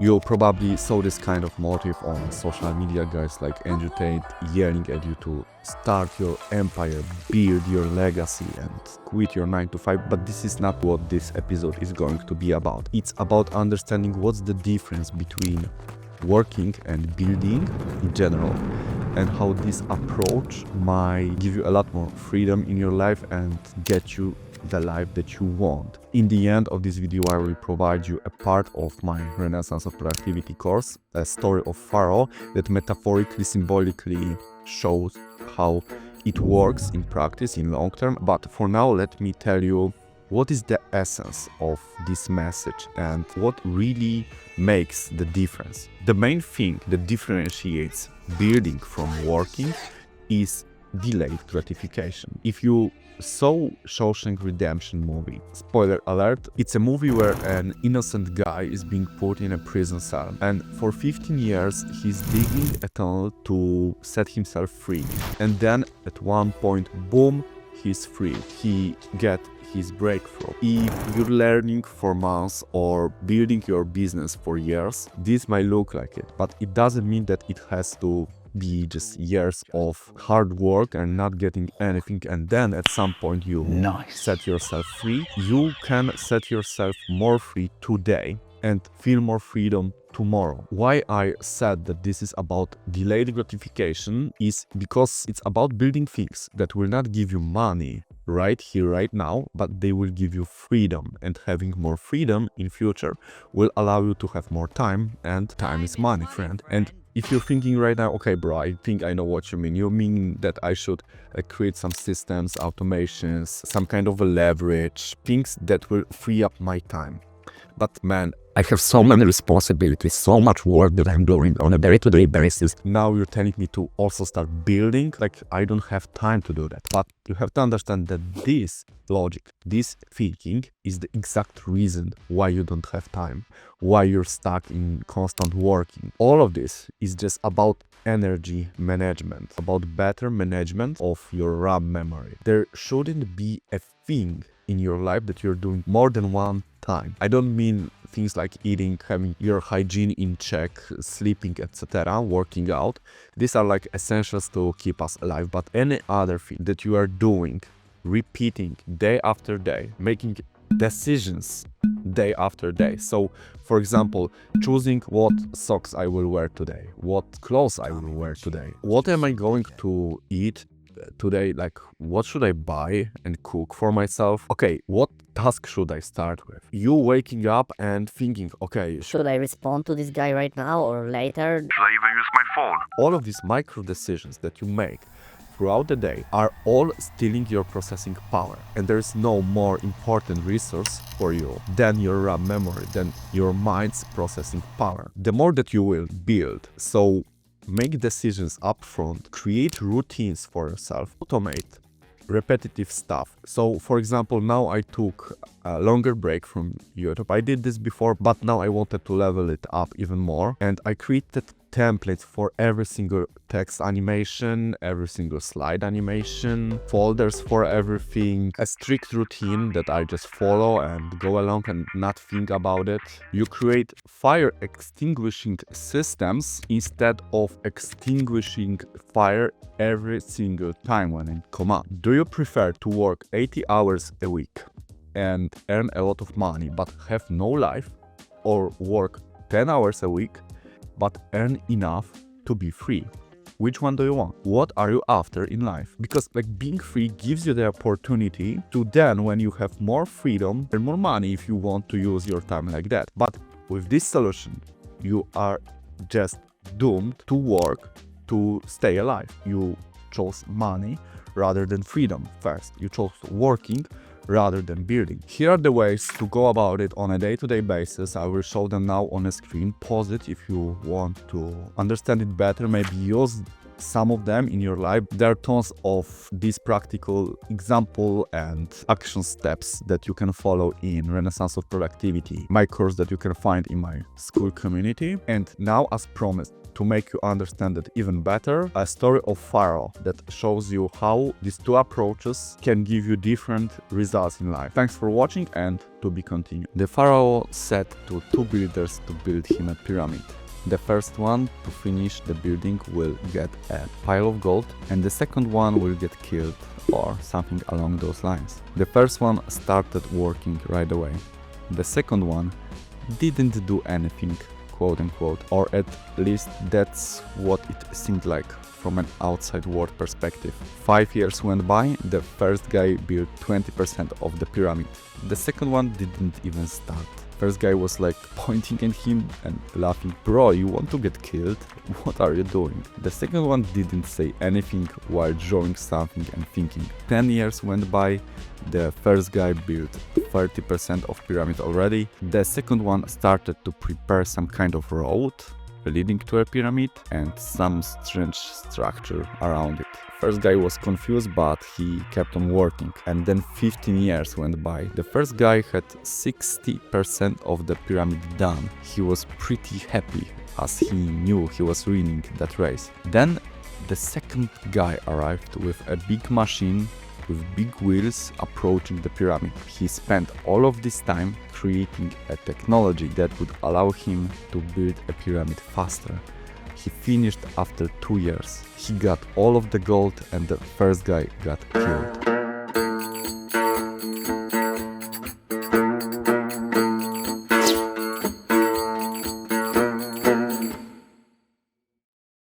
You probably saw this kind of motive on social media, guys like Andrew Tate yelling at you to start your empire, build your legacy and quit your 9 to 5. But this is not what this episode is going to be about. It's about understanding what's the difference between working and building in general, and how this approach might give you a lot more freedom in your life and get you the life that you want. In the end of this video, I will provide you a part of my Renaissance of Productivity course, a story of Pharaoh that metaphorically, symbolically shows how it works in practice in long term. But for now, let me tell you what is the essence of this message and what really makes the difference. The main thing that differentiates building from working is delayed gratification. If you saw Shawshank Redemption movie, spoiler alert, it's a movie where an innocent guy is being put in a prison cell, and for 15 years he's digging a tunnel to set himself free, and then at one point, boom, he's free. He gets his breakthrough. If you're learning for months or building your business for years, this might look like it, but it doesn't mean that it has to be just years of hard work and not getting anything, and then at some point you set yourself free. You can set yourself more free today and feel more freedom tomorrow. Why I said that this is about delayed gratification is because it's about building things that will not give you money right here, right now, but they will give you freedom, and having more freedom in future will allow you to have more time, and time is money, friend. And if you're thinking right now, okay, bro, I think I know what you mean. You mean that I should create some systems, automations, some kind of a leverage, things that will free up my time. But man, I have so many responsibilities, so much work that I'm doing on a day-to-day basis. Now you're telling me to also start building? Like, I don't have time to do that. But you have to understand that this logic, this thinking is the exact reason why you don't have time, why you're stuck in constant working. All of this is just about energy management, about better management of your RAM memory. There shouldn't be a thing in your life that you're doing more than one time. I don't mean things like eating, having your hygiene in check, sleeping, etc., working out. These are like essentials to keep us alive. But any other thing that you are doing, repeating day after day, making decisions day after day. So, for example, choosing what socks I will wear today, what clothes I will wear today, what am I going to eat today, like what should I buy and cook for myself? Okay, what task should I start with? You waking up and thinking, okay, should I respond to this guy right now or later? Should I even use my phone? All of these micro decisions that you make throughout the day are all stealing your processing power, and there's no more important resource for you than your RAM memory, than your mind's processing power. The more that you will build, so make decisions upfront, create routines for yourself, automate repetitive stuff. So for example, now I took a longer break from YouTube. I did this before, but now I wanted to level it up even more, and I created templates for every single text animation, every single slide animation, folders for everything, a strict routine that I just follow and go along and not think about it. You create fire extinguishing systems instead of extinguishing fire every single time when it comes up. Do you prefer to work 80 hours a week and earn a lot of money but have no life, or work 10 hours a week but earn enough to be free? Which one do you want? What are you after in life? Because like being free gives you the opportunity to then, when you have more freedom, earn more money if you want to use your time like that. But with this solution, you are just doomed to work to stay alive. You chose money rather than freedom first. You chose working rather than building. Here are the ways to go about it on a day-to-day basis. I will show them now on a screen. Pause it if you want to understand it better. Maybe use some of them in your life. There are tons of these practical example and action steps that you can follow in Renaissance of Productivity, my course that you can find in my Skool community. And now, as promised, to make you understand it even better, a story of Pharaoh that shows you how these two approaches can give you different results in life. Thanks for watching, and to be continued. The Pharaoh said to two builders to build him a pyramid. The first one to finish the building will get a pile of gold, and the second one will get killed or something along those lines. The first one started working right away. The second one didn't do anything, quote unquote, or at least that's what it seemed like from an outside world perspective. 5 years went by, the first guy built 20% of the pyramid. The second one didn't even start. First guy was like pointing at him and laughing, "Bro, you want to get killed? What are you doing?" The second one didn't say anything while drawing something and thinking. 10 years went by, the first guy built 30% of pyramid already. The second one started to prepare some kind of road leading to a pyramid and some strange structure around it. First guy was confused, but he kept on working. And then 15 years went by. The first guy had 60% of the pyramid done. He was pretty happy as he knew he was winning that race. Then the second guy arrived with a big machine with big wheels approaching the pyramid. He spent all of this time creating a technology that would allow him to build a pyramid faster. He finished after 2 years. He got all of the gold and the first guy got killed.